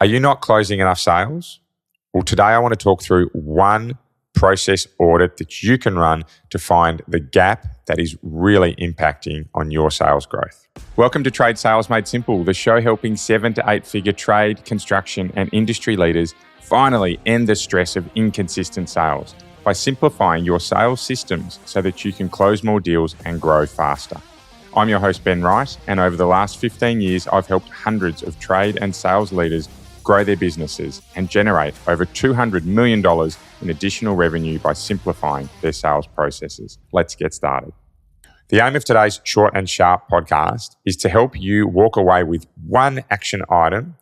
Are you not closing enough sales? Well, today I want to talk through one process audit that you can run to find the gap that is really impacting on your sales growth. Welcome to Trade Sales Made Simple, the show helping 7 to 8 figure trade, construction, and industry leaders finally end the stress of inconsistent sales by simplifying your sales systems so that you can close more deals and grow faster. I'm your host, Ben Wright, and over the last 15 years, I've helped hundreds of trade and sales leaders grow their businesses and generate over $200 million in additional revenue by simplifying their sales processes. Let's get started. The aim of today's short and sharp podcast is to help you walk away with one action item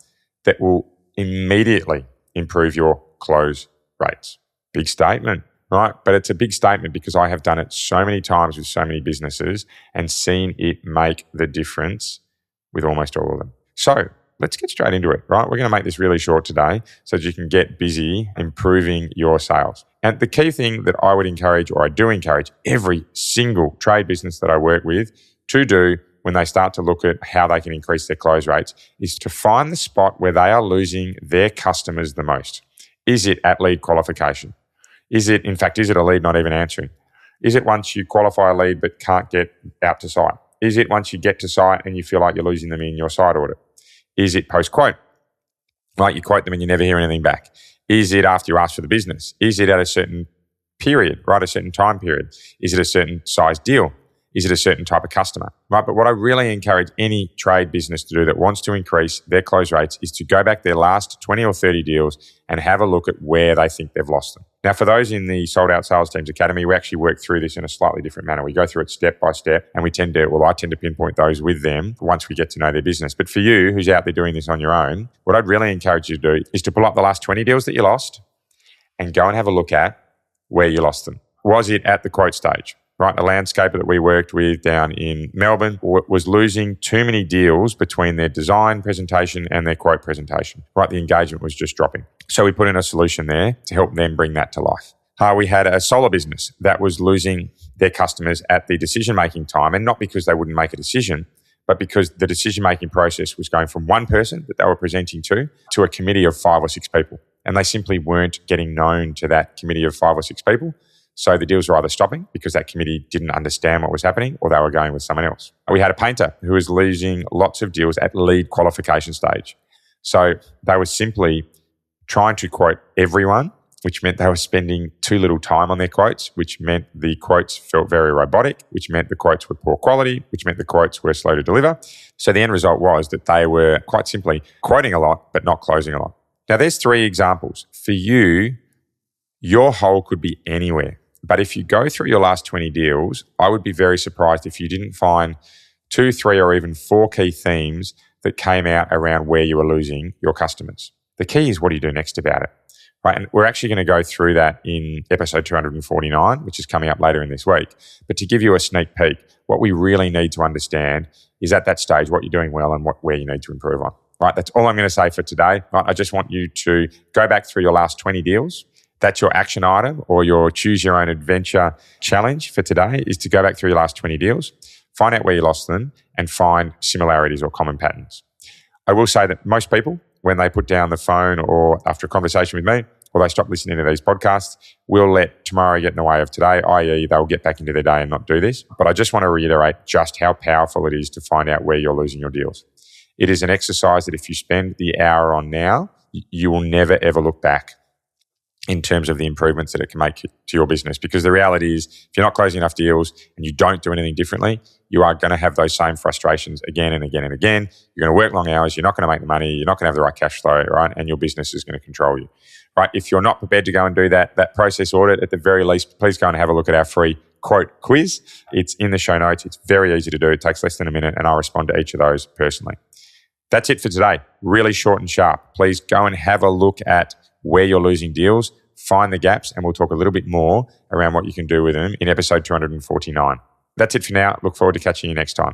that will immediately improve your close rates. Big statement, right? But it's a big statement because I have done it so many times with so many businesses and seen it make the difference with almost all of them. So let's get straight into it, right? We're going to make this really short today so that you can get busy improving your sales. And the key thing that I would encourage, or I do encourage every single trade business that I work with to do when they start to look at how they can increase their close rates, is to find the spot where they are losing their customers the most. Is it at lead qualification? Is it a lead not even answering? Is it once you qualify a lead but can't get out to site? Is it once you get to site and you feel like you're losing them in your site audit? Is it post-quote? Right, you quote them and you never hear anything back. Is it after you ask for the business? Is it at a certain period, right, a certain time period? Is it a certain size deal? Is it a certain type of customer? Right, but what I really encourage any trade business to do that wants to increase their close rates is to go back their last 20 or 30 deals and have a look at where they think they've lost them. Now, for those in the Sold Out Sales Teams Academy, we actually work through this in a slightly different manner. We go through it step by step, and I tend to pinpoint those with them once we get to know their business. But for you, who's out there doing this on your own, what I'd really encourage you to do is to pull up the last 20 deals that you lost and go and have a look at where you lost them. Was it at the quote stage? Right, the landscaper that we worked with down in Melbourne was losing too many deals between their design presentation and their quote presentation. Right, the engagement was just dropping. So we put in a solution there to help them bring that to life. We had a solar business that was losing their customers at the decision-making time, and not because they wouldn't make a decision, but because the decision-making process was going from one person that they were presenting to a committee of 5 or 6 people. And they simply weren't getting known to that committee of 5 or 6 people. So the deals were either stopping because that committee didn't understand what was happening, or they were going with someone else. We had a painter who was losing lots of deals at lead qualification stage. So they were simply trying to quote everyone, which meant they were spending too little time on their quotes, which meant the quotes felt very robotic, which meant the quotes were poor quality, which meant the quotes were slow to deliver. So the end result was that they were quite simply quoting a lot, but not closing a lot. Now there's 3 examples. For you, your hole could be anywhere. But if you go through your last 20 deals, I would be very surprised if you didn't find 2, 3, or even 4 key themes that came out around where you were losing your customers. The key is, what do you do next about it? Right, and we're actually going to go through that in episode 249, which is coming up later in this week. But to give you a sneak peek, what we really need to understand is at that stage what you're doing well and where you need to improve on. Right, that's all I'm going to say for today. Right, I just want you to go back through your last 20 deals. That's your action item, or your choose your own adventure challenge for today, is to go back through your last 20 deals, find out where you lost them, and find similarities or common patterns. I will say that most people, when they put down the phone or after a conversation with me, or they stop listening to these podcasts, will let tomorrow get in the way of today, i.e. they'll get back into their day and not do this. But I just want to reiterate just how powerful it is to find out where you're losing your deals. It is an exercise that if you spend the hour on now, you will never ever look back in terms of the improvements that it can make to your business. Because the reality is, if you're not closing enough deals and you don't do anything differently, you are going to have those same frustrations again and again and again. You're going to work long hours, you're not going to make the money, you're not going to have the right cash flow, right? And your business is going to control you, right? If you're not prepared to go and do that process audit, at the very least, please go and have a look at our free quote quiz. It's in the show notes. It's very easy to do. It takes less than a minute, and I'll respond to each of those personally. That's it for today. Really short and sharp. Please go and have a look at where you're losing deals, find the gaps, and we'll talk a little bit more around what you can do with them in episode 249. That's it for now. Look forward to catching you next time.